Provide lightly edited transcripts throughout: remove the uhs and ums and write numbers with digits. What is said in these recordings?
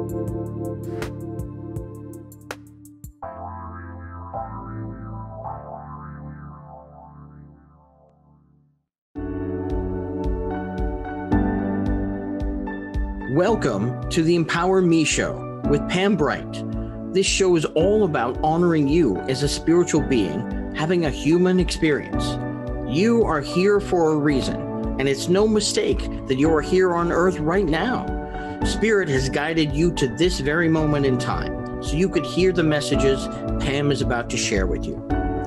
Welcome to the Empower Me Show with Pam Bright. This show is all about honoring you as a spiritual being, having a human experience. You are here for a reason, and it's no mistake that you are here on earth right now. Spirit has guided you to this very moment in time, so you could hear the messages Pam is about to share with you.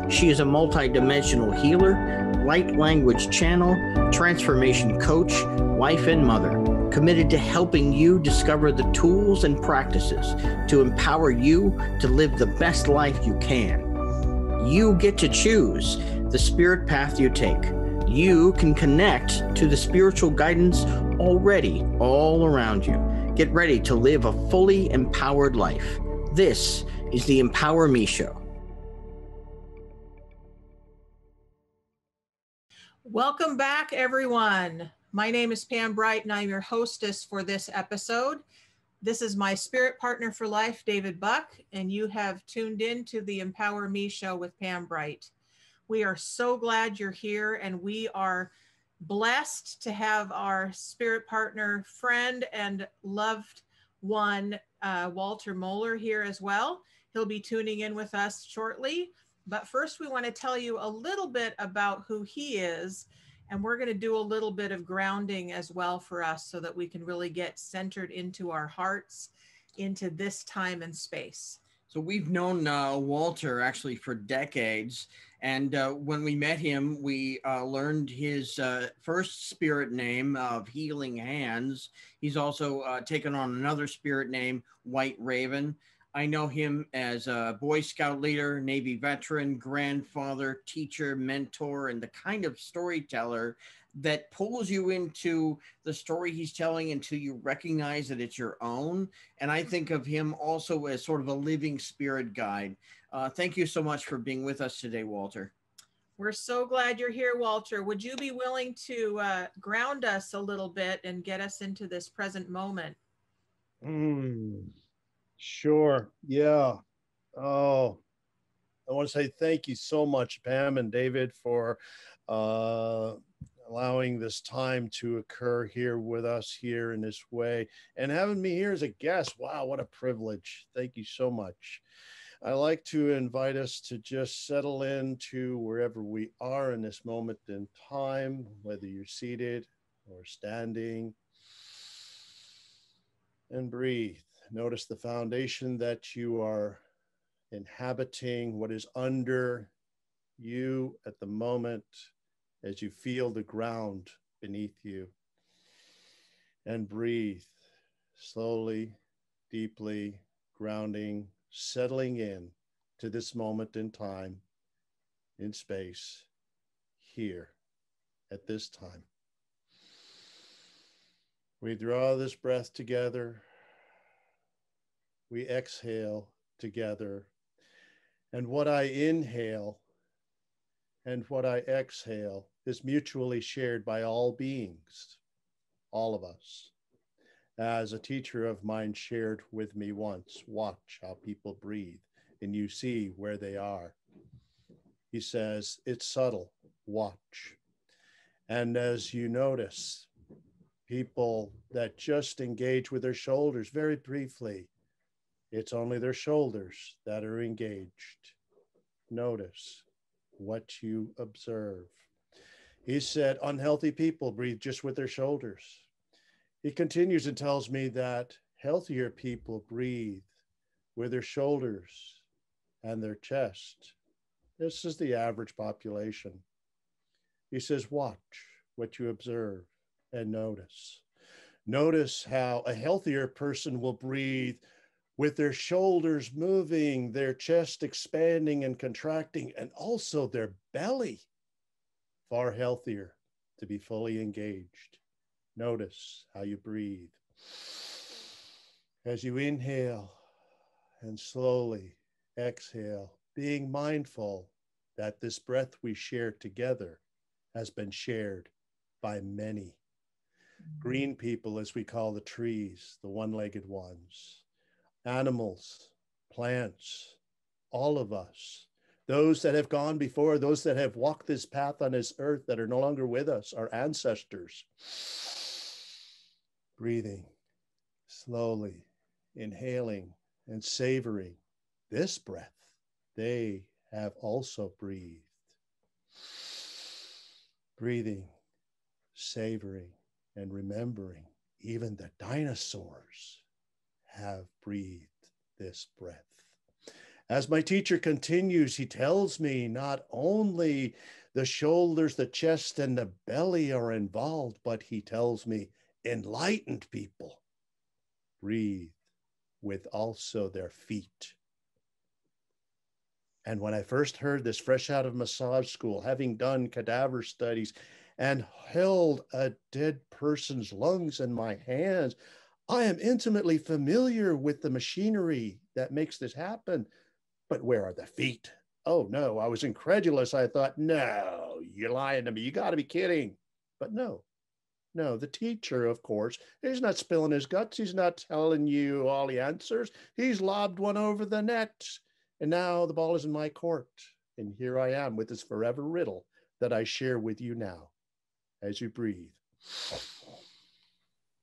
She is a multidimensional healer, light language channel, transformation coach, wife and mother, committed to helping you discover the tools and practices to empower you to live the best life you can. You get to choose the spirit path you take. You can connect to the spiritual guidance already all around you. Get ready to live a fully empowered life. This is the Empower Me Show. Welcome back, everyone. My name is Pam Bright, and I'm your hostess for this episode. This is my spirit partner for life, David Buck, and you have tuned in to the Empower Me Show with Pam Bright. We are so glad you're here, and we are blessed to have our spirit partner, friend, and loved one, Walter Moller, here as well. He'll be tuning in with us shortly. But first, we want to tell you a little bit about who he is. And we're going to do a little bit of grounding as well for us so that we can really get centered into our hearts, into this time and space. So we've known Walter actually for decades. And when we met him, we learned his first spirit name of Healing Hands. He's also taken on another spirit name, White Raven. I know him as a Boy Scout leader, Navy veteran, grandfather, teacher, mentor, and the kind of storyteller that pulls you into the story he's telling until you recognize that it's your own. And I think of him also as sort of a living spirit guide. Thank you so much for being with us today, Walter. We're so glad you're here, Walter. Would you be willing to ground us a little bit and get us into this present moment? Sure. Yeah. Oh, I want to say thank you so much, Pam and David, for allowing this time to occur here with us here in this way and having me here as a guest. Wow, what a privilege. Thank you so much. I like to invite us to just settle into wherever we are in this moment in time, whether you're seated or standing, and breathe. Notice the foundation that you are inhabiting, what is under you at the moment as you feel the ground beneath you. And breathe slowly, deeply, grounding, settling in to this moment in time, in space, here, at this time. We draw this breath together. We exhale together. And what I inhale and what I exhale is mutually shared by all beings, all of us. As a teacher of mine shared with me once, watch how people breathe and you see where they are. He says, it's subtle, watch. And as you notice, people that just engage with their shoulders very briefly, it's only their shoulders that are engaged. Notice what you observe. He said, unhealthy people breathe just with their shoulders. He continues and tells me that healthier people breathe with their shoulders and their chest. This is the average population. He says, watch what you observe and notice. Notice how a healthier person will breathe with their shoulders moving, their chest expanding and contracting, and also their belly, far healthier to be fully engaged. Notice how you breathe. As you inhale and slowly exhale, being mindful that this breath we share together has been shared by many. Green people, as we call the trees, the one-legged ones, animals, plants, all of us, those that have gone before, those that have walked this path on this earth that are no longer with us, our ancestors. Breathing slowly, inhaling and savoring this breath they have also breathed. Breathing, savoring, and remembering even the dinosaurs have breathed this breath. As my teacher continues, he tells me not only the shoulders, the chest, and the belly are involved, but he tells me enlightened people breathe with also their feet. And when I first heard this fresh out of massage school, having done cadaver studies and held a dead person's lungs in my hands, I am intimately familiar with the machinery that makes this happen. But where are the feet? Oh no, I was incredulous. I thought, no, you're lying to me. You got to be kidding. But no, the teacher, of course, he's not spilling his guts. He's not telling you all the answers. He's lobbed one over the net. And now the ball is in my court. And here I am with this forever riddle that I share with you now as you breathe.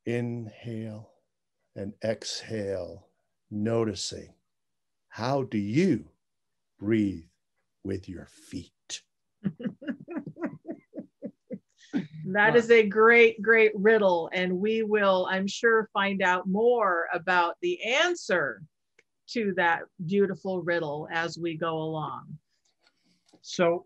Inhale and exhale, noticing. How do you breathe with your feet? That is a great, great riddle. And we will, I'm sure, find out more about the answer to that beautiful riddle as we go along. So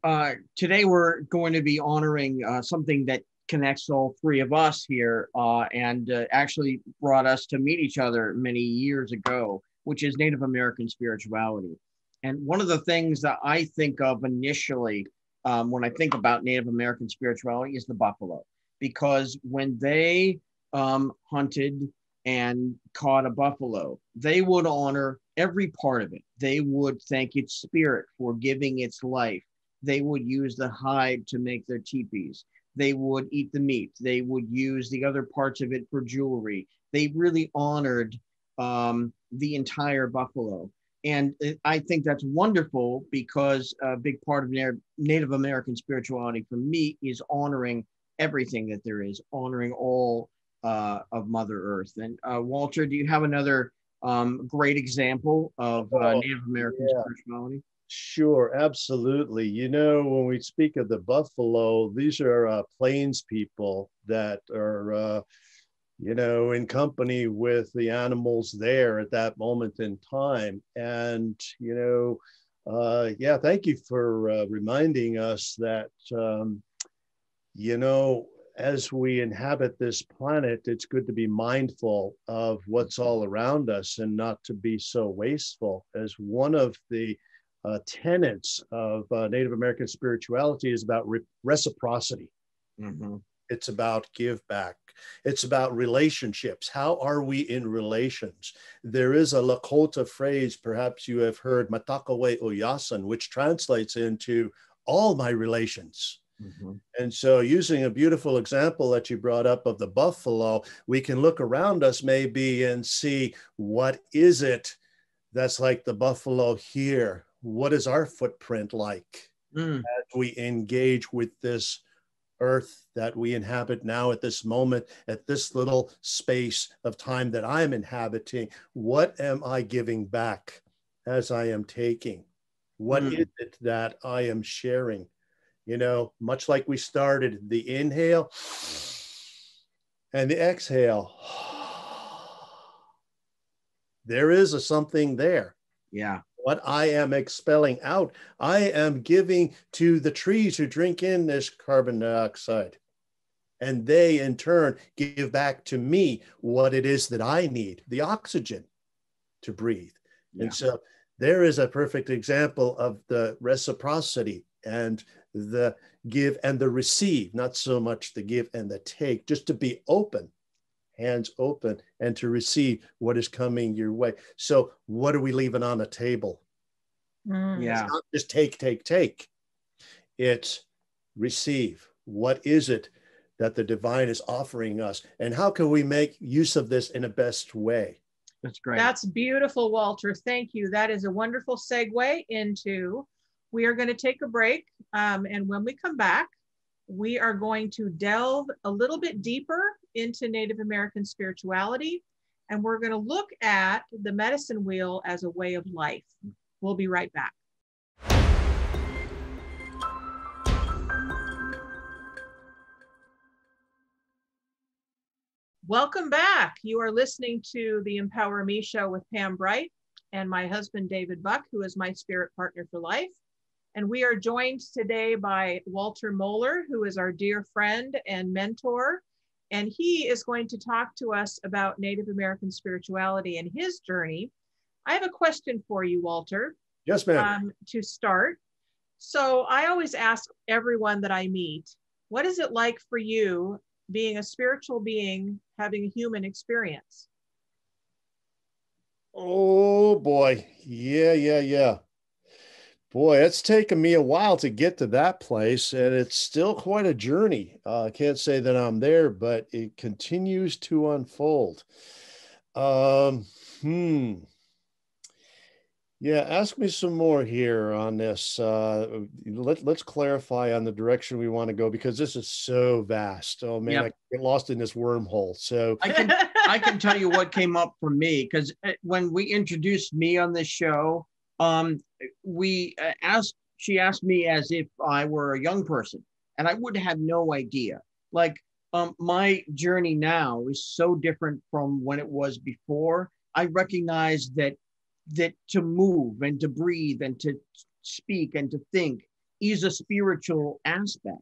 today we're going to be honoring something that connects all three of us here and actually brought us to meet each other many years ago, which is Native American spirituality. And one of the things that I think of initially when I think about Native American spirituality is the buffalo, because when they hunted and caught a buffalo, they would honor every part of it. They would thank its spirit for giving its life. They would use the hide to make their teepees. They would eat the meat. They would use the other parts of it for jewelry. They really honored the entire buffalo. And I think that's wonderful because a big part of Native American spirituality for me is honoring everything that there is, honoring all of Mother Earth. And Walter, do you have another great example of Native American spirituality? Sure, absolutely. You know, when we speak of the buffalo, these are plains people that are, you know, in company with the animals there at that moment in time. And, you know, yeah, thank you for reminding us that, you know, as we inhabit this planet, it's good to be mindful of what's all around us and not to be so wasteful. As one of the tenets of Native American spirituality is about reciprocity. Mm-hmm. It's about give back. It's about relationships. How are we in relations? There is a Lakota phrase, perhaps you have heard, Matakawe Oyasin, which translates into all my relations. Mm-hmm. And so using a beautiful example that you brought up of the buffalo, we can look around us maybe and see what is it that's like the buffalo here? What is our footprint like as we engage with this earth that we inhabit now at this moment, at this little space of time that I'm inhabiting? What am I giving back as I am taking? What is it that I am sharing? You know, much like we started, the inhale and the exhale. There is a something there. Yeah. What I am expelling out, I am giving to the trees who drink in this carbon dioxide. And they, in turn, give back to me what it is that I need, the oxygen to breathe. Yeah. And so there is a perfect example of the reciprocity and the give and the receive, not so much the give and the take, just to be open, hands open, and to receive what is coming your way. So what are we leaving on the table? Yeah. It's not just take. It's receive. What is it that the divine is offering us? And how can we make use of this in a best way? That's great. That's beautiful, Walter. Thank you. That is a wonderful segue into, we are going to take a break. And when we come back, we are going to delve a little bit deeper into Native American spirituality. And we're going to look at the medicine wheel as a way of life. We'll be right back. Welcome back. You are listening to the Empower Me show with Pam Bright and my husband, David Buck, who is my spirit partner for life. And we are joined today by Walter Moller, who is our dear friend and mentor. And he is going to talk to us about Native American spirituality and his journey. I have a question for you, Walter. Yes, ma'am. To start. So I always ask everyone that I meet, what is it like for you being a spiritual being, having a human experience? Oh boy. Yeah. Boy, it's taken me a while to get to that place, and it's still quite a journey. I can't say that I'm there, but it continues to unfold. Yeah, ask me some more here on this. Let's clarify on the direction we want to go, because this is so vast. Oh man, Yep. I get lost in this wormhole. So I can tell you what came up for me, because when we introduced me on this show, she asked me as if I were a young person, and I would have no idea. Like, my journey now is so different from when it was before. I recognize that to move and to breathe and to speak and to think is a spiritual aspect,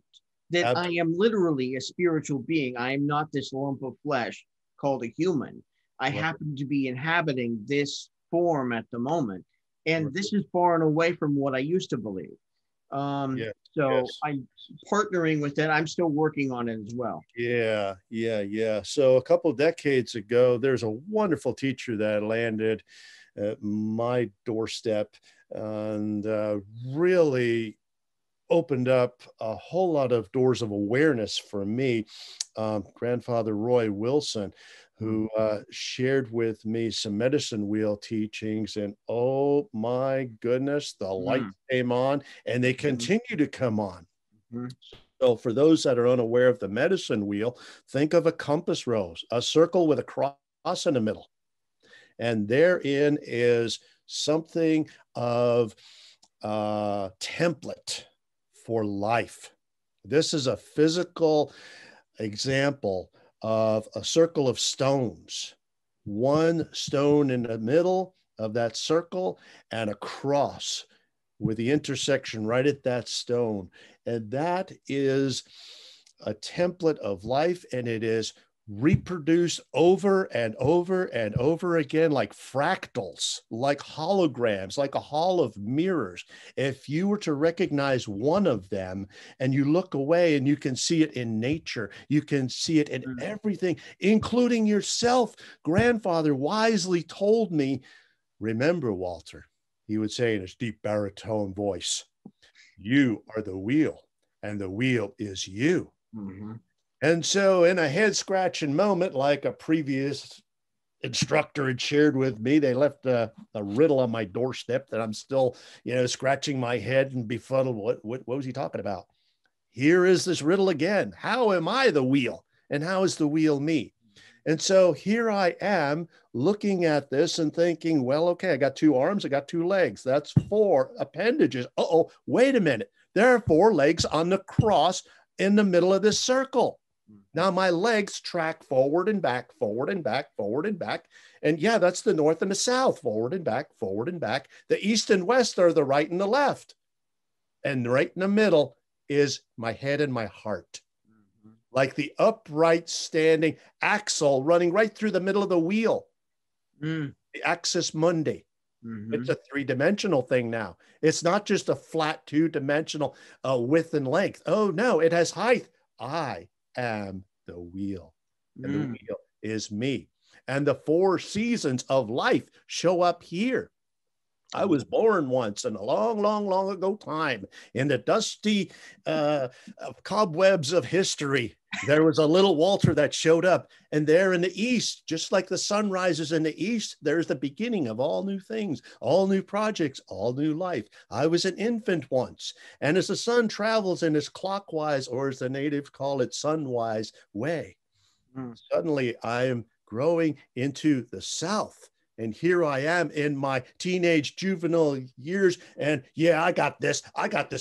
that I am literally a spiritual being. I am not this lump of flesh called a human. I happen to be inhabiting this form at the moment. And this is far and away from what I used to believe. I'm partnering with that. I'm still working on it as well. Yeah. So a couple of decades ago, there's a wonderful teacher that landed at my doorstep and really opened up a whole lot of doors of awareness for me. Grandfather Roy Wilson, who shared with me some medicine wheel teachings, and oh my goodness, the light came on, and they continue to come on. So for those that are unaware of the medicine wheel, think of a compass rose, a circle with a cross in the middle. And therein is something of a template for life. This is a physical example of a circle of stones, one stone in the middle of that circle and a cross with the intersection right at that stone. And that is a template of life, and it is reproduced over and over and over again, like fractals, like holograms, like a hall of mirrors. If you were to recognize one of them and you look away, and you can see it in nature, you can see it in everything, including yourself. Grandfather wisely told me, remember, Walter, he would say in his deep baritone voice, you are the wheel and the wheel is you. And so in a head scratching moment, like a previous instructor had shared with me, they left a riddle on my doorstep that I'm still, scratching my head and befuddled. What was he talking about? Here is this riddle again. How am I the wheel? And how is the wheel me? And so here I am looking at this and thinking, well, okay, I got 2 arms, I got 2 legs. That's 4 appendages. Uh-oh, wait a minute. There are 4 legs on the cross in the middle of this circle. Now my legs track forward and back, forward and back, forward and back. And yeah, that's the north and the south, forward and back, forward and back. The east and west are the right and the left. And right in the middle is my head and my heart. Like the upright standing axle running right through the middle of the wheel. The axis mundi. It's a 3-dimensional thing now. It's not just a flat 2-dimensional width and length. Oh no, it has height. I am the wheel, and the wheel is me. And the 4 seasons of life show up here. I was born once in a long, long, long ago time in the dusty cobwebs of history. There was a little Walter that showed up, and there in the east, just like the sun rises in the east, there's the beginning of all new things, all new projects, all new life. I was an infant once, and as the sun travels in its clockwise, or as the natives call it, sunwise way, suddenly I am growing into the south. And here I am in my teenage juvenile years. And yeah, I got this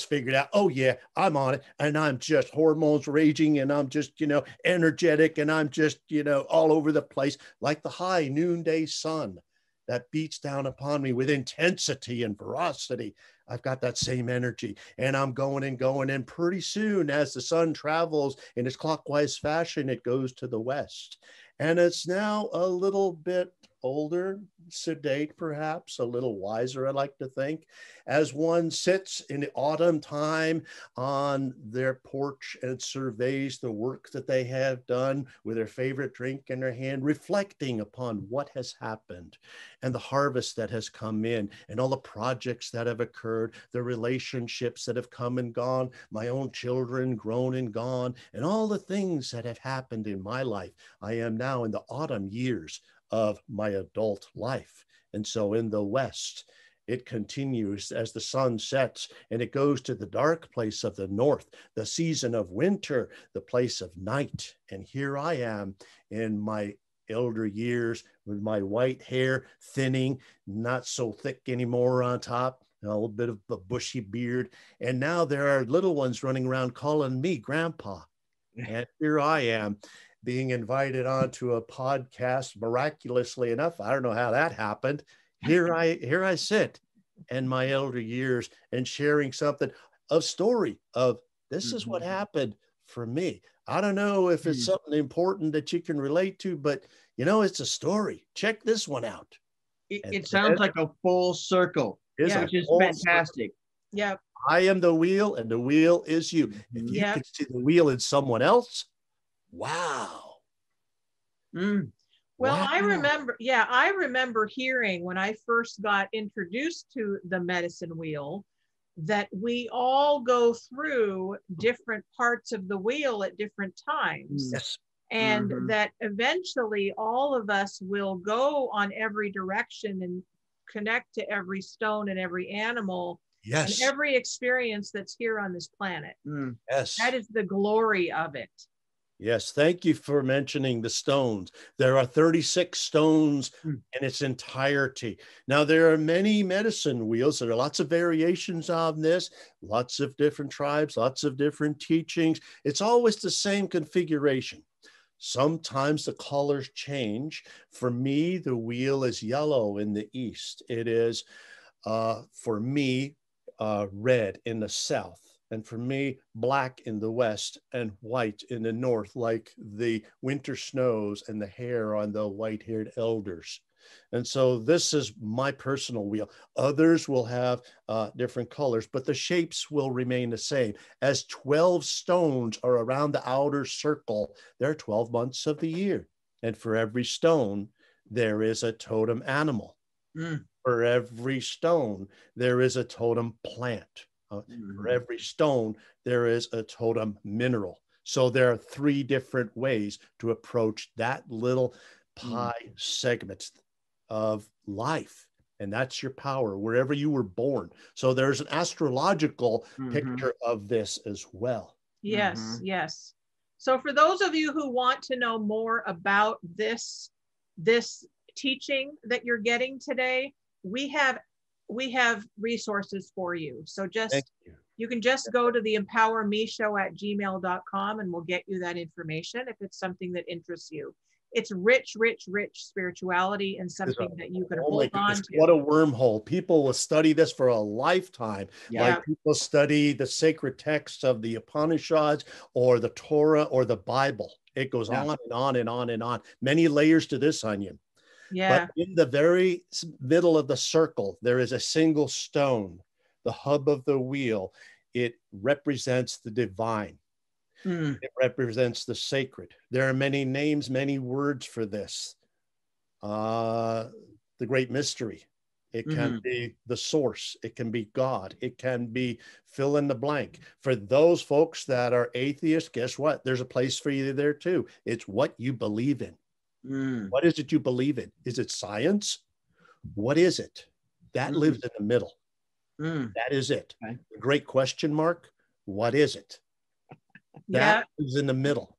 figured out. Oh yeah, I'm on it. And I'm just hormones raging, and I'm just, energetic, and I'm just, all over the place, like the high noonday sun that beats down upon me with intensity and ferocity. I've got that same energy, and I'm going and going. And pretty soon, as the sun travels in its clockwise fashion, it goes to the west. And it's now a little bit older, sedate, perhaps a little wiser, I like to think, as one sits in the autumn time on their porch and surveys the work that they have done with their favorite drink in their hand, reflecting upon what has happened and the harvest that has come in and all the projects that have occurred, the relationships that have come and gone, my own children grown and gone, and all the things that have happened in my life. I am now in the autumn years of my adult life. And so in the West, it continues as the sun sets, and it goes to the dark place of the north, the season of winter, the place of night. And here I am in my elder years with my white hair thinning, not so thick anymore on top, a little bit of a bushy beard. And now there are little ones running around calling me grandpa. And here I am, being invited onto a podcast, miraculously enough. I don't know how that happened. Here I sit in my elder years and sharing something of story of this is what happened for me. I don't know if it's something important that you can relate to, but it's a story. Check this one out. It sounds like a full circle, which is fantastic. Yep. I am the wheel, and the wheel is you. If you can see the wheel in someone else, wow. Well, wow. I remember hearing when I first got introduced to the medicine wheel that we all go through different parts of the wheel at different times. Yes. And that eventually all of us will go on every direction and connect to every stone and every animal. Yes. And every experience that's here on this planet. Yes. That is the glory of it. Yes, thank you for mentioning the stones. There are 36 stones in its entirety. Now, there are many medicine wheels. There are lots of variations on this, lots of different tribes, lots of different teachings. It's always the same configuration. Sometimes the colors change. For me, the wheel is yellow in the east. It is, for me, red in the south. And for me, black in the west and white in the north, like the winter snows and the hair on the white-haired elders. And so this is my personal wheel. Others will have different colors, but the shapes will remain the same. As 12 stones are around the outer circle, there are 12 months of the year. And for every stone, there is a totem animal. For every stone, there is a totem plant. For every stone, there is a totem mineral. So there are 3 different ways to approach that little pie segment of life. And that's your power, wherever you were born. So there's an astrological picture of this as well. Yes, yes. So for those of you who want to know more about this teaching that you're getting today, we have resources for you. So you can just go to the empowermeshow@gmail.com and we'll get you that information if it's something that interests you. It's rich, rich, rich spirituality and something that you can hold on to. What a wormhole. People will study this for a lifetime. Yeah. Like people study the sacred texts of the Upanishads or the Torah or the Bible. It goes on and on and on and on. Many layers to this onion. Yeah. But in the very middle of the circle, there is a single stone, the hub of the wheel. It represents the divine. It represents the sacred. There are many names, many words for this. The great mystery, It can be the source. It can be God. It can be fill in the blank. For those folks that are atheists, guess what? There's a place for you there too. It's what you believe in. What is it you believe in? Is it science? What is it? That lives in the middle. That is it. Okay. The great question mark. What is it? That is in the middle.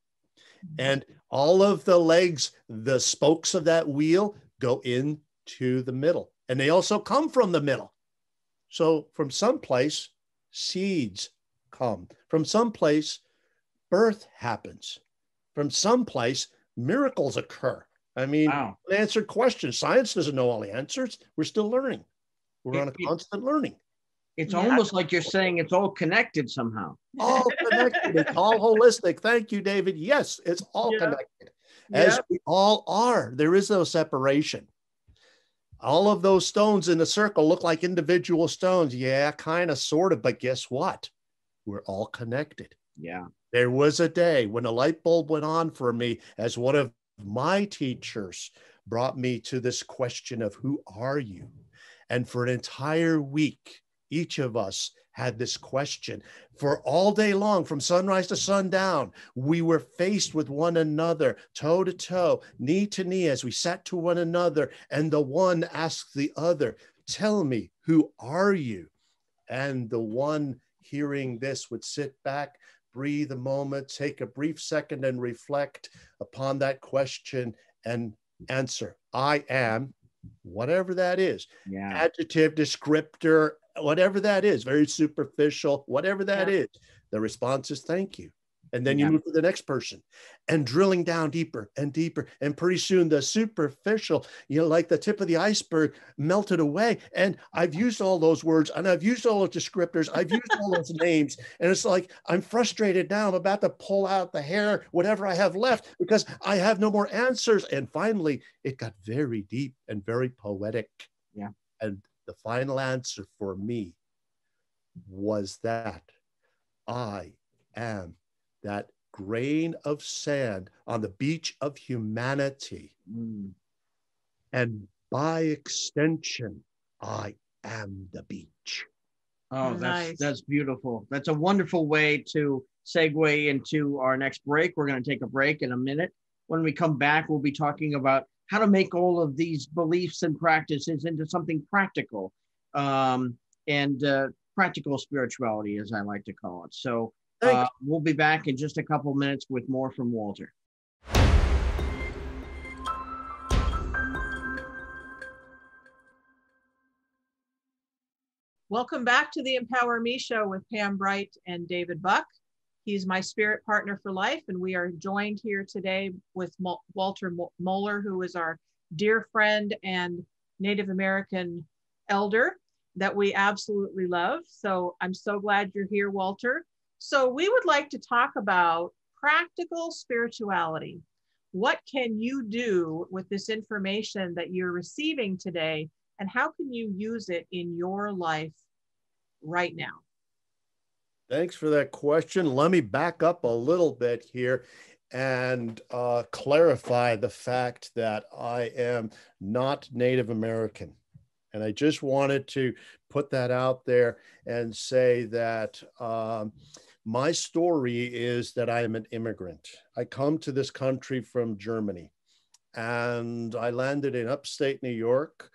And all of the legs, the spokes of that wheel go into the middle. And they also come from the middle. So from someplace, seeds come. From someplace, birth happens. From someplace, miracles occur. I mean, unanswered questions. Science doesn't know all the answers. We're still learning. We're on a constant learning. It's almost like you're saying it's all connected somehow. All connected. It's all holistic. Thank you, David. Yes, it's all connected. As we all are. There is no separation. All of those stones in the circle look like individual stones. Yeah, kind of, sort of. But guess what? We're all connected. Yeah. There was a day when a light bulb went on for me as one of my teachers brought me to this question of who are you? And for an entire week, each of us had this question. For all day long, from sunrise to sundown, we were faced with one another, toe to toe, knee to knee, as we sat to one another, and the one asked the other, tell me, who are you? And the one hearing this would sit back, breathe a moment, take a brief second and reflect upon that question and answer. I am, whatever that is, adjective, descriptor, whatever that is, very superficial, whatever that is, the response is thank you. And then you move to the next person and drilling down deeper and deeper. And pretty soon the superficial, like the tip of the iceberg melted away. And I've used all those words and I've used all those descriptors. I've used all those names. And it's like, I'm frustrated now. I'm about to pull out the hair, whatever I have left, because I have no more answers. And finally, it got very deep and very poetic. Yeah. And the final answer for me was that I am that grain of sand on the beach of humanity. And by extension, I am the beach. Oh, that's beautiful. That's a wonderful way to segue into our next break. We're going to take a break in a minute. When we come back, we'll be talking about how to make all of these beliefs and practices into something practical, and practical spirituality, as I like to call it. So we'll be back in just a couple minutes with more from Walter. Welcome back to the Empower Me Show with Pam Bright and David Buck. He's my spirit partner for life, and we are joined here today with Walter Moller, who is our dear friend and Native American elder that we absolutely love. So I'm so glad you're here, Walter. So we would like to talk about practical spirituality. What can you do with this information that you're receiving today, and how can you use it in your life right now? Thanks for that question. Let me back up a little bit here and clarify the fact that I am not Native American. And I just wanted to put that out there and say that my story is that I am an immigrant. I come to this country from Germany, and I landed in upstate New York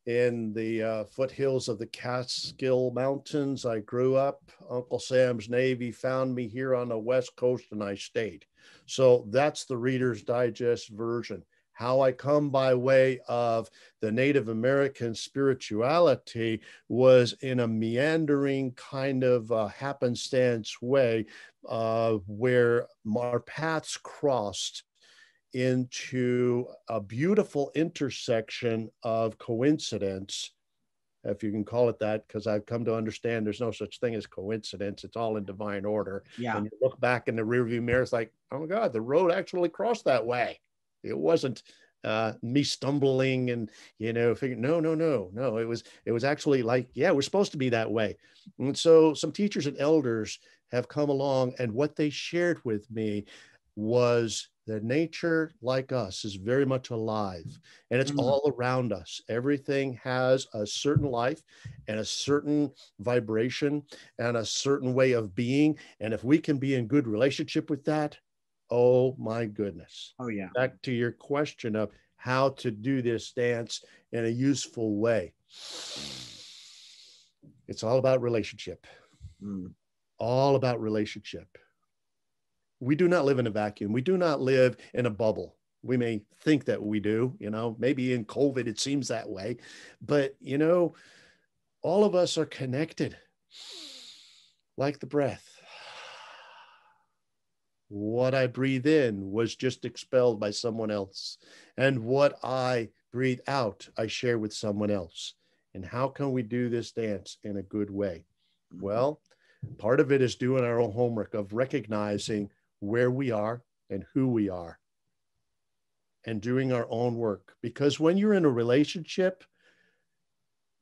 in the foothills of the Catskill Mountains. I grew up. Uncle Sam's Navy found me here on the West Coast, and I stayed. So that's the Reader's Digest version. How I come by way of the Native American spirituality was in a meandering kind of happenstance way where our paths crossed into a beautiful intersection of coincidence, if you can call it that, because I've come to understand there's no such thing as coincidence. It's all in divine order. Yeah. When you look back in the rearview mirror, it's like, oh my God, the road actually crossed that way. It wasn't me stumbling and, figuring, no. It was actually like, yeah, we're supposed to be that way. And so some teachers and elders have come along, and what they shared with me was The nature, like us, is very much alive, and it's all around us. Everything has a certain life and a certain vibration and a certain way of being. And if we can be in good relationship with that, oh my goodness. Oh, yeah. Back to your question of how to do this dance in a useful way. It's all about relationship. All about relationship. We do not live in a vacuum. We do not live in a bubble. We may think that we do, maybe in COVID, it seems that way, but all of us are connected like the breath. What I breathe in was just expelled by someone else. And what I breathe out, I share with someone else. And how can we do this dance in a good way? Well, part of it is doing our own homework of recognizing where we are and who we are and doing our own work. Because when you're in a relationship,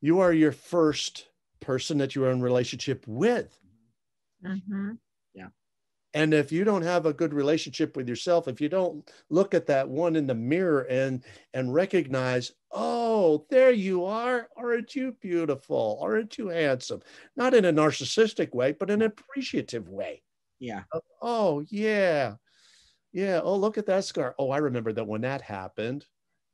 you are your first person that you are in relationship with. Yeah. And if you don't have a good relationship with yourself, if you don't look at that one in the mirror and recognize, oh, there you are. Aren't you beautiful? Aren't you handsome? Not in a narcissistic way, but in an appreciative way. Yeah. Oh, yeah. Yeah. Oh, look at that scar. Oh, I remember that when that happened.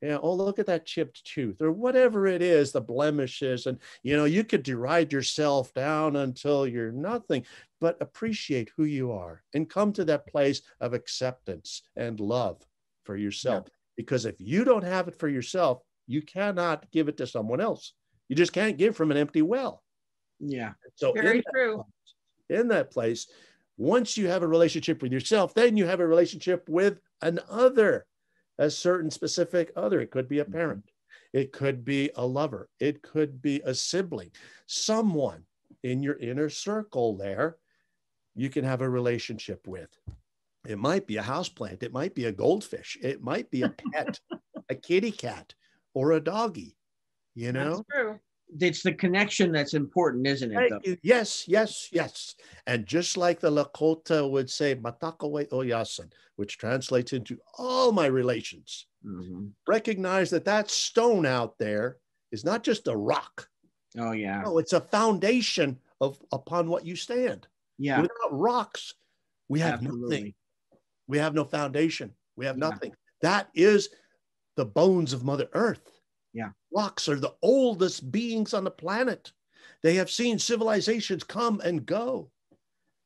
Yeah. Oh, look at that chipped tooth or whatever it is, the blemishes. And, you could deride yourself down until you're nothing, but appreciate who you are and come to that place of acceptance and love for yourself. Yeah. Because if you don't have it for yourself, you cannot give it to someone else. You just can't give from an empty well. Yeah. So very true. In that place, once you have a relationship with yourself, then you have a relationship with another, a certain specific other. It could be a parent. It could be a lover. It could be a sibling, someone in your inner circle there you can have a relationship with. It might be a houseplant. It might be a goldfish. It might be a pet, a kitty cat, or a doggy, That's true. It's the connection that's important, isn't it? Though? Yes, yes, yes. And just like the Lakota would say, Matakawe Oyasan, which translates into all my relations, recognize that stone out there is not just a rock. Oh, yeah. No, it's a foundation upon what you stand. Yeah. Without rocks, we have nothing. We have no foundation. We have nothing. That is the bones of Mother Earth. Yeah. Rocks are the oldest beings on the planet. They have seen civilizations come and go.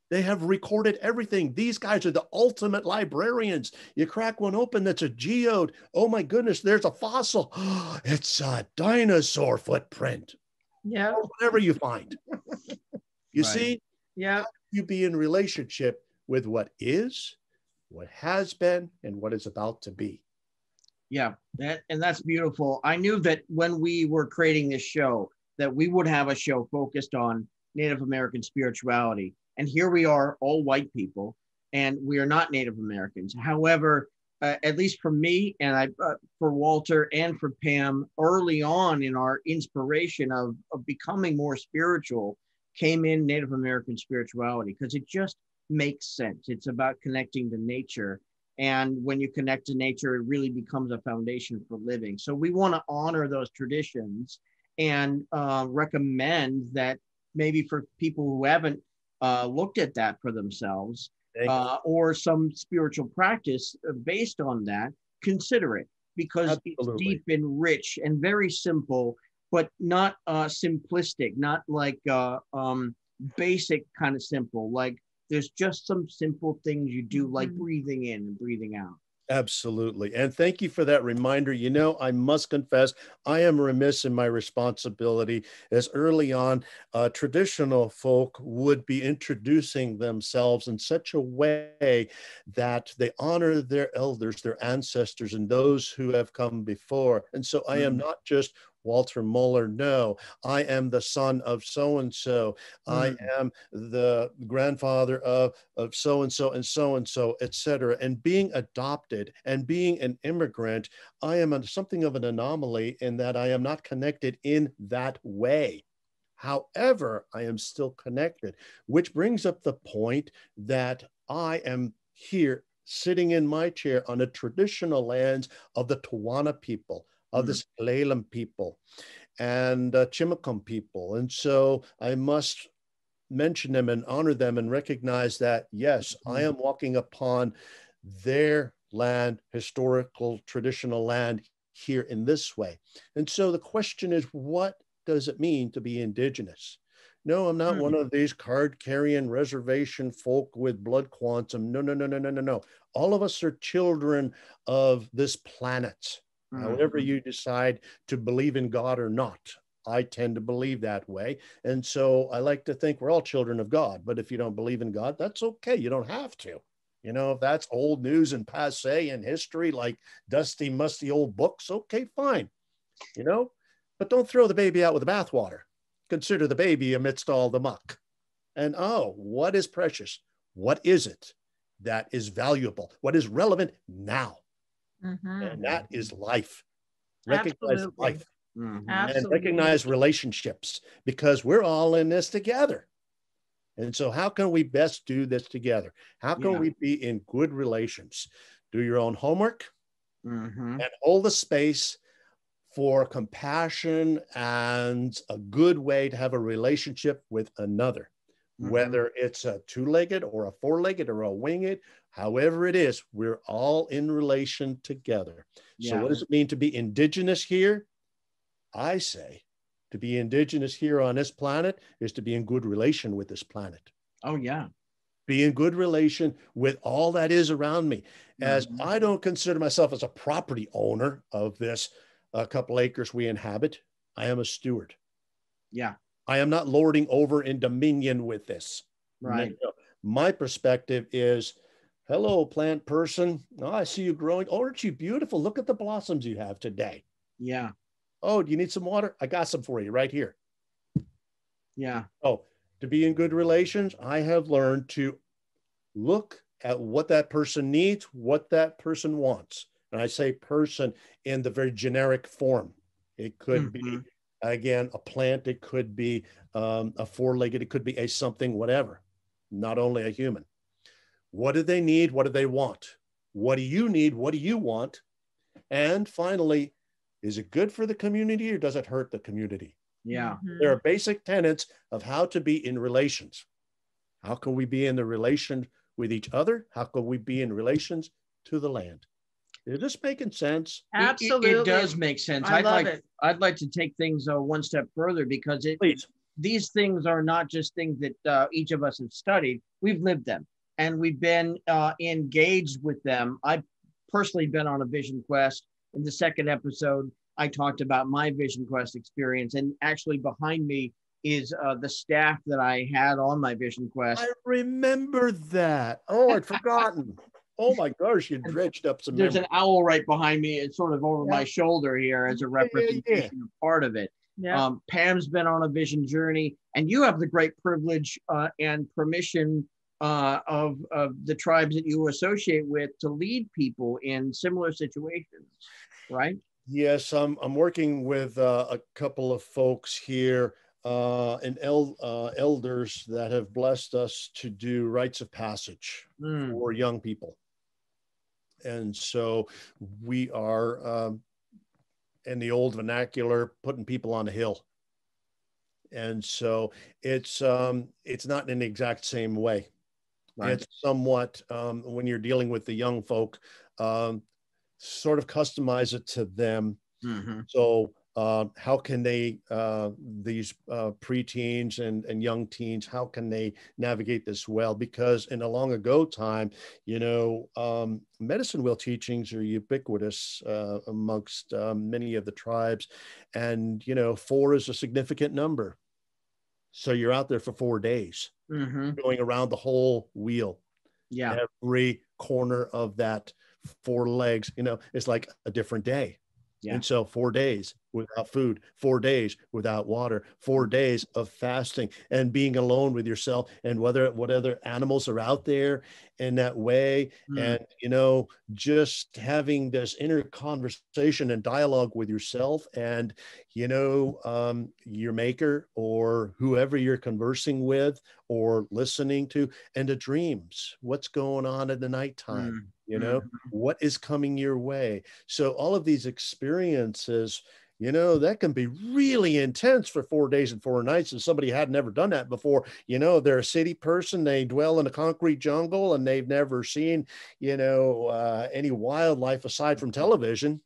They have recorded everything. These guys are the ultimate librarians. You crack one open, that's a geode. Oh my goodness, there's a fossil. It's a dinosaur footprint. Yeah. Or whatever you find. You see? Yeah. You be in relationship with what is, what has been, and what is about to be. Yeah, that's beautiful. I knew that when we were creating this show, that we would have a show focused on Native American spirituality. And here we are, all white people, and we are not Native Americans. However, at least for me and for Walter and for Pam, early on in our inspiration of becoming more spiritual, came in Native American spirituality, because it just makes sense. It's about connecting to nature. And when you connect to nature, it really becomes a foundation for living. So we want to honor those traditions and recommend that maybe for people who haven't looked at that for themselves or some spiritual practice based on that, consider it, because it's deep and rich and very simple, but not simplistic, not like basic kind of simple. Like there's just some simple things you do, like breathing in and breathing out. Absolutely. And thank you for that reminder. I must confess, I am remiss in my responsibility, as early on, traditional folk would be introducing themselves in such a way that they honor their elders, their ancestors, and those who have come before. And so I am not just Walter Moller. No, I am the son of so-and-so. I am the grandfather of so-and-so and so-and-so, etc. And being adopted and being an immigrant, I am something of an anomaly in that I am not connected in that way. However, I am still connected, which brings up the point that I am here sitting in my chair on the traditional lands of the Tawana people, of the S'Klallam people, and Chimacum people. And so I must mention them and honor them and recognize that, yes, I am walking upon their land, historical, traditional land here in this way. And so the question is, what does it mean to be Indigenous? No, I'm not one of these card-carrying reservation folk with blood quantum. No, no, no, no, no, no, no. All of us are children of this planet. However you decide to believe in God or not. I tend to believe that way. And so I like to think we're all children of God. But if you don't believe in God, that's okay. You don't have to. You know, if that's old news and passe in history, like dusty, musty old books, okay, fine. You know, but don't throw the baby out with the bathwater. Consider the baby amidst all the muck. And oh, what is precious? What is it that is valuable? What is relevant now? And that is life. Recognize life. And recognize relationships, because we're all in this together. And so how can we best do this together? How can we be in good relations? Do your own homework and hold the space for compassion and a good way to have a relationship with another, whether it's a two-legged or a four-legged or a winged, however it is, we're all in relation together. So what does it mean to be Indigenous here? I say to be Indigenous here on this planet is to be in good relation with this planet. Oh, yeah. Be in good relation with all that is around me. As I don't consider myself as a property owner of this couple acres we inhabit, I am a steward. Yeah. I am not lording over in dominion with this. Right. No. My perspective is, hello, plant person. Oh, I see you growing. Oh, aren't you beautiful? Look at the blossoms you have today. Yeah. Oh, do you need some water? I got some for you right here. Yeah. Oh, to be in good relations, I have learned to look at what that person needs, what that person wants. And I say person in the very generic form. It could be, again, a plant. It could be a four-legged. It could be a something, whatever, not only a human. What do they need? What do they want? What do you need? What do you want? And finally, is it good for the community or does it hurt the community? Yeah. There are basic tenets of how to be in relations. How can we be in the relation with each other? How can we be in relations to the land? Is this making sense? Absolutely. It does make sense. I'd like to take things one step further, because these things are not just things that each of us have studied. We've lived them and we've been engaged with them. I've personally been on a vision quest. In the second episode, I talked about my vision quest experience, and actually behind me is the staff that I had on my vision quest. I remember that. Oh, I'd forgotten. Oh my gosh, you dredged up some There's memory. an owl right behind me. It's sort of over my shoulder here as a representation of part of it. Yeah. Pam's been on a vision journey, and you have the great privilege and permission of the tribes that you associate with to lead people in similar situations, right? Yes, I'm working with a couple of folks here and elders that have blessed us to do rites of passage for young people. And so we are, in the old vernacular, putting people on a hill. And so it's not in the exact same way. Right. It's somewhat, when you're dealing with the young folk, sort of customize it to them. So how can they, these preteens and young teens, how can they navigate this well? Because in a long ago time, you know, medicine wheel teachings are ubiquitous amongst many of the tribes. And, you know, 4 is a significant number. So you're out there for 4 days, going around the whole wheel. Yeah. Every corner of that 4 legs, you know, it's like a different day. Yeah. And so 4 days, without food, 4 days without water, 4 days of fasting, and being alone with yourself, and what other animals are out there in that way. And, just having this inner conversation and dialogue with yourself and, your maker or whoever you're conversing with or listening to, and the dreams, what's going on at the nighttime, what is coming your way. So all of these experiences, that can be really intense for 4 days and 4 nights. And somebody had never done that before. They're a city person, they dwell in a concrete jungle, and they've never seen, any wildlife aside from television.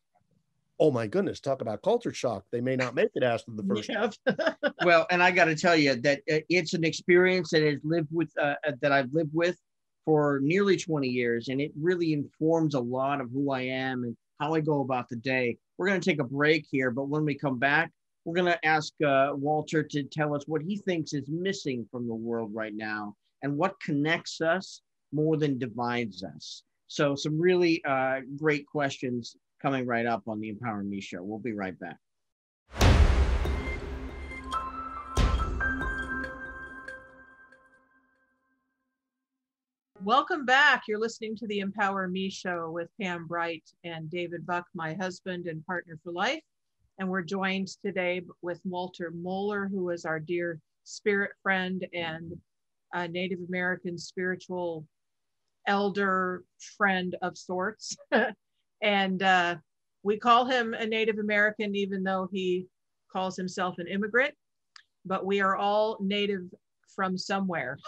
Oh my goodness, talk about culture shock. They may not make it after the first time. Well, and I got to tell you that it's an experience that I've lived with for nearly 20 years, and it really informs a lot of who I am and how I go about the day. We're going to take a break here, but when we come back, we're going to ask Walter to tell us what he thinks is missing from the world right now and what connects us more than divides us. So some really great questions coming right up on the Empower Me Show. We'll be right back. Welcome back. You're listening to the Empower Me Show with Pam Bright and David Buck, my husband and partner for life. And we're joined today with Walter Moller, who is our dear spirit friend and a Native American spiritual elder friend of sorts. And we call him a Native American, even though he calls himself an immigrant, but we are all Native from somewhere.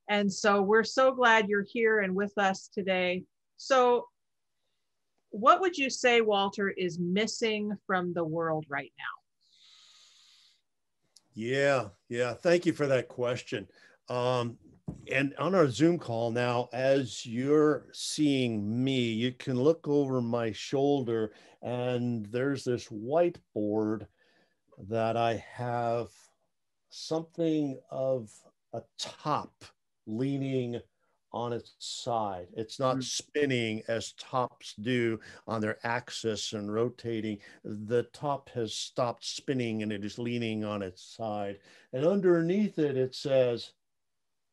And so we're so glad you're here and with us today. So what would you say, Walter, is missing from the world right now? Yeah. Thank you for that question. And on our Zoom call now, as you're seeing me, you can look over my shoulder and there's this whiteboard that I have something of a top leaning on its side. It's not spinning as tops do on their axis and rotating. The top has stopped spinning and it is leaning on its side. And underneath it, it says,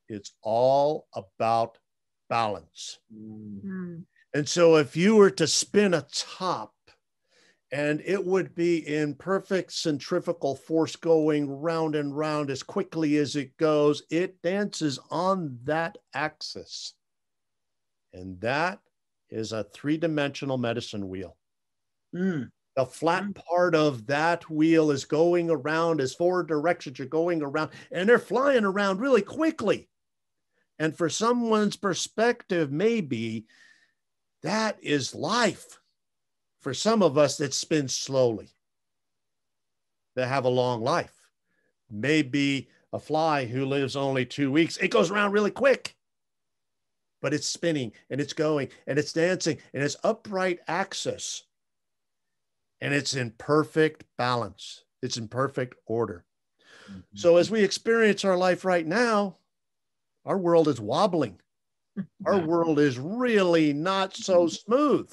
it's all about balance. And so if you were to spin a top, and it would be in perfect centrifugal force going round and round as quickly as it goes, it dances on that axis. And that is a three-dimensional medicine wheel. The flat part of that wheel is going around as four directions are going around, and they're flying around really quickly. And for someone's perspective, maybe that is life. For some of us, it spins slowly. They have a long life. Maybe a fly who lives only 2 weeks, it goes around really quick. But it's spinning and it's going and it's dancing and it's upright axis. And it's in perfect balance. It's in perfect order. So as we experience our life right now, our world is wobbling. Our world is really not so smooth.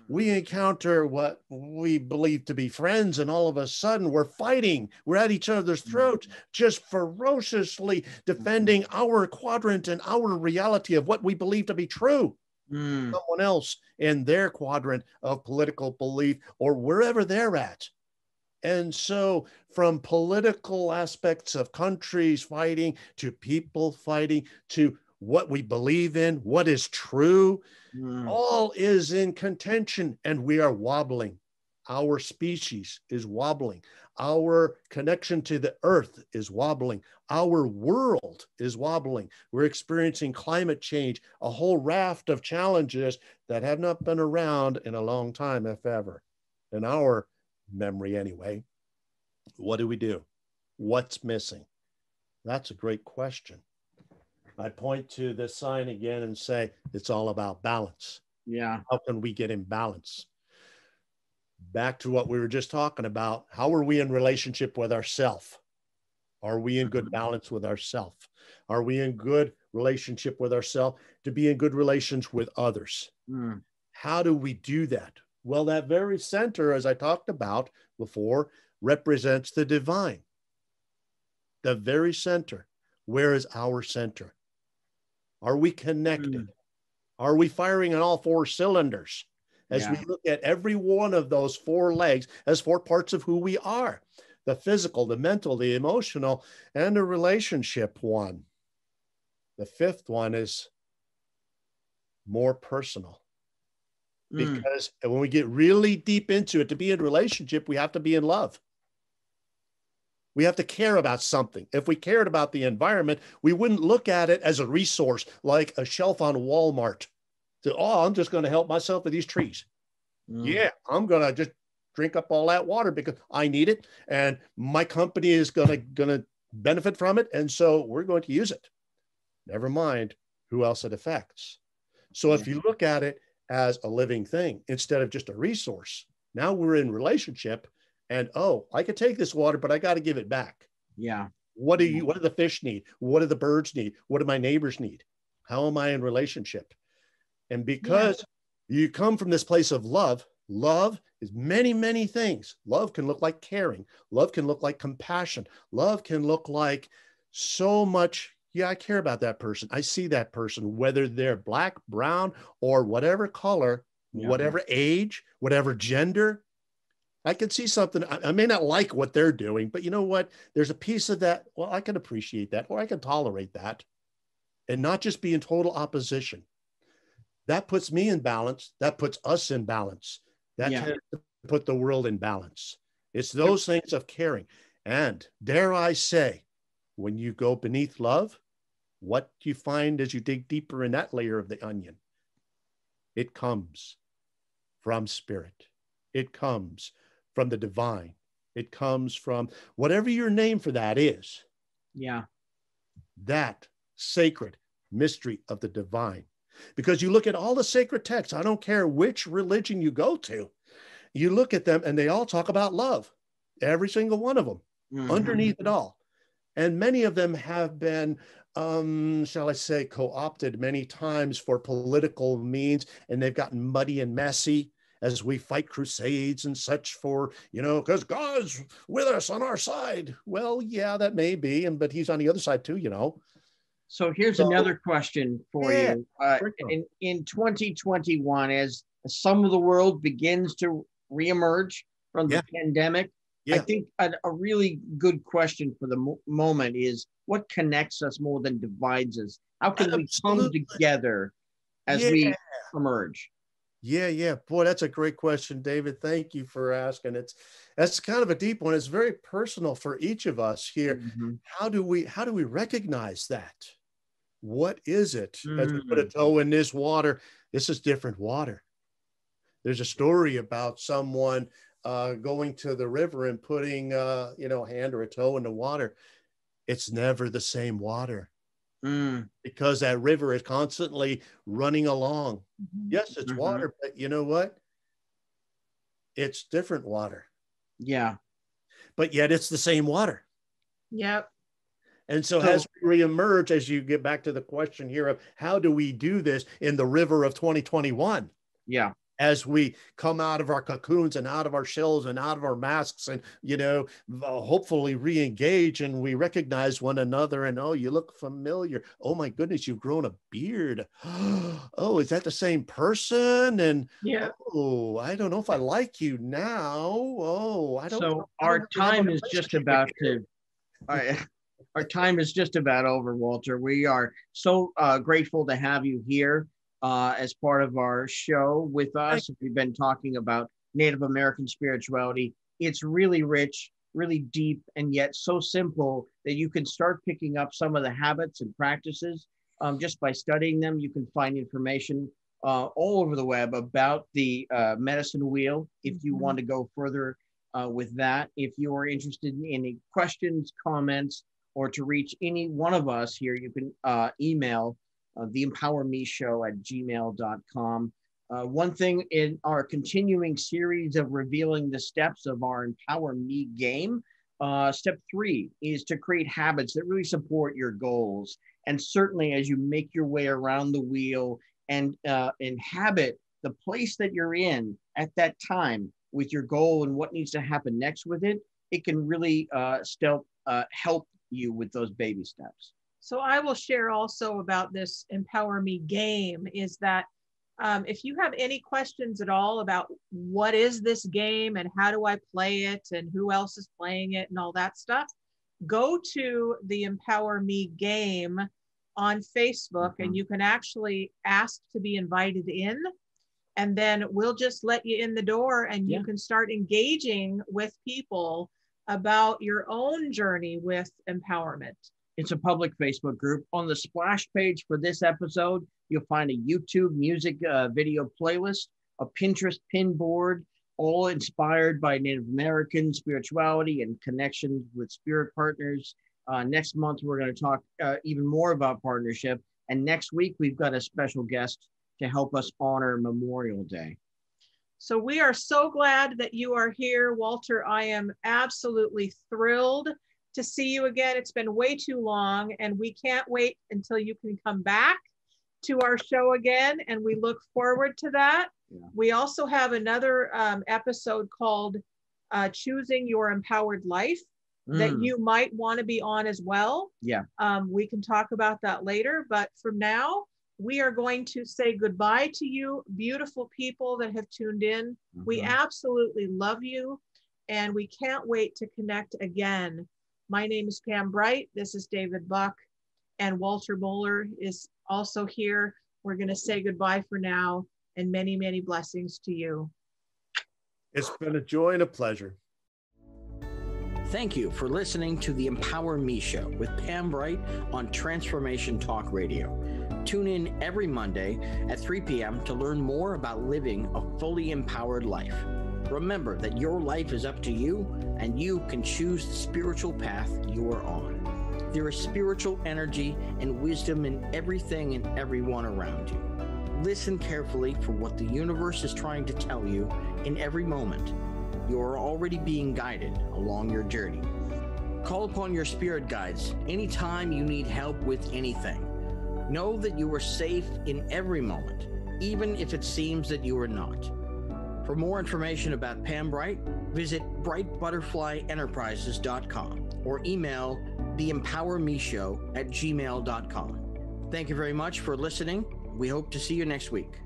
We encounter what we believe to be friends, and all of a sudden we're fighting. We're at each other's throats, just ferociously defending our quadrant and our reality of what we believe to be true. Someone else in their quadrant of political belief or wherever they're at. And so from political aspects of countries fighting to people fighting to what we believe in, what is true, all is in contention, and we are wobbling. Our species is wobbling. Our connection to the earth is wobbling. Our world is wobbling. We're experiencing climate change, a whole raft of challenges that have not been around in a long time, if ever, in our memory anyway. What do we do? What's missing? That's a great question. I point to this sign again and say, it's all about balance. Yeah. How can we get in balance? Back to what we were just talking about. How are we in relationship with ourself? Are we in good balance with ourself? Are we in good relationship with ourself to be in good relations with others? How do we do that? Well, that very center, as I talked about before, represents the divine. The very center. Where is our center? Are we connected? Are we firing on all four cylinders? As we look at every one of those four legs as four parts of who we are, the physical, the mental, the emotional, and the relationship one. The fifth one is more personal. Because when we get really deep into it, to be in a relationship, we have to be in love. We have to care about something. If we cared about the environment, we wouldn't look at it as a resource like a shelf on Walmart. So, oh, I'm just going to help myself with these trees. Yeah, I'm going to just drink up all that water because I need it. And my company is going to benefit from it. And so we're going to use it. Never mind who else it affects. So if you look at it as a living thing instead of just a resource, now we're in relationship. And, oh, I could take this water, but I got to give it back. Yeah. What do the fish need? What do the birds need? What do my neighbors need? How am I in relationship? And because you come from this place of love, love is many, many things. Love can look like caring. Love can look like compassion. Love can look like so much. Yeah, I care about that person. I see that person, whether they're black, brown, or whatever color, whatever age, whatever gender. I can see something. I may not like what they're doing, but you know what? There's a piece of that. Well, I can appreciate that, or I can tolerate that, and not just be in total opposition. That puts me in balance. That puts us in balance. That tends to put the world in balance. It's those things of caring. And dare I say, when you go beneath love, what do you find as you dig deeper in that layer of the onion? It comes from spirit. It comes from the divine. It comes from whatever your name for that is. Yeah. That sacred mystery of the divine. Because you look at all the sacred texts, I don't care which religion you go to, you look at them and they all talk about love. Every single one of them, underneath it all. And many of them have been, shall I say, co-opted many times for political means, and they've gotten muddy and messy as we fight crusades and such for, because God's with us on our side. Well, yeah, that may be, but he's on the other side too, So here's another question for you. In 2021, as some of the world begins to reemerge from the pandemic, I think a really good question for the moment is, what connects us more than divides us? How can we come together as we emerge? Yeah. Boy, that's a great question, David. Thank you for asking. That's kind of a deep one. It's very personal for each of us here. How do we recognize that? What is it? As we put a toe in this water, this is different water. There's a story about someone going to the river and putting a hand or a toe in the water. It's never the same water. Because that river is constantly running along. Yes, it's water, but you know what? It's different water. Yeah. But yet it's the same water. Yep. And so as we reemerge, as you get back to the question here of how do we do this in the river of 2021? Yeah. As we come out of our cocoons and out of our shells and out of our masks and, hopefully re-engage, and we recognize one another and, oh, you look familiar. Oh my goodness, you've grown a beard. Oh, is that the same person? And oh, I don't know if I like you now. Oh, I don't know. So our time is just about to, our time is just about over, Walter. We are so grateful to have you here as part of our show with us. We've been talking about Native American spirituality. It's really rich, really deep, and yet so simple that you can start picking up some of the habits and practices just by studying them. You can find information all over the web about the medicine wheel if you want to go further with that. If you are interested in any questions, comments, or to reach any one of us here, you can email theempowermeshow@gmail.com. One thing in our continuing series of revealing the steps of our Empower Me game, step 3 is to create habits that really support your goals. And certainly as you make your way around the wheel and inhabit the place that you're in at that time with your goal and what needs to happen next with it, it can really still help you with those baby steps. So I will share also about this Empower Me game is that if you have any questions at all about what is this game and how do I play it and who else is playing it and all that stuff, go to the Empower Me game on Facebook, and you can actually ask to be invited in, and then we'll just let you in the door and you can start engaging with people about your own journey with empowerment. It's a public Facebook group. On the splash page for this episode, you'll find a YouTube music video playlist, a Pinterest pin board, all inspired by Native American spirituality and connections with spirit partners. Next month, we're going to talk even more about partnership. And next week, we've got a special guest to help us honor Memorial Day. So we are so glad that you are here, Walter. I am absolutely thrilled to see you again. It's been way too long, and we can't wait until you can come back to our show again, and we look forward to that. Yeah. We also have another episode called Choosing Your Empowered Life that you might want to be on as well. Yeah. We can talk about that later, but for now, we are going to say goodbye to you, beautiful people that have tuned in. We absolutely love you, and we can't wait to connect again. My name is Pam Bright. This is David Buck, and Walter Moller is also here. We're going to say goodbye for now, and many, many blessings to you. It's been a joy and a pleasure. Thank you for listening to the Empower Me Show with Pam Bright on Transformation Talk Radio. Tune in every Monday at 3 p.m. to learn more about living a fully empowered life. Remember that your life is up to you, and you can choose the spiritual path you are on. There is spiritual energy and wisdom in everything and everyone around you. Listen carefully for what the universe is trying to tell you in every moment. You are already being guided along your journey. Call upon your spirit guides anytime you need help with anything. Know that you are safe in every moment, even if it seems that you are not. For more information about Pam Bright, visit brightbutterflyenterprises.com or email theempowermeshow@gmail.com. Thank you very much for listening. We hope to see you next week.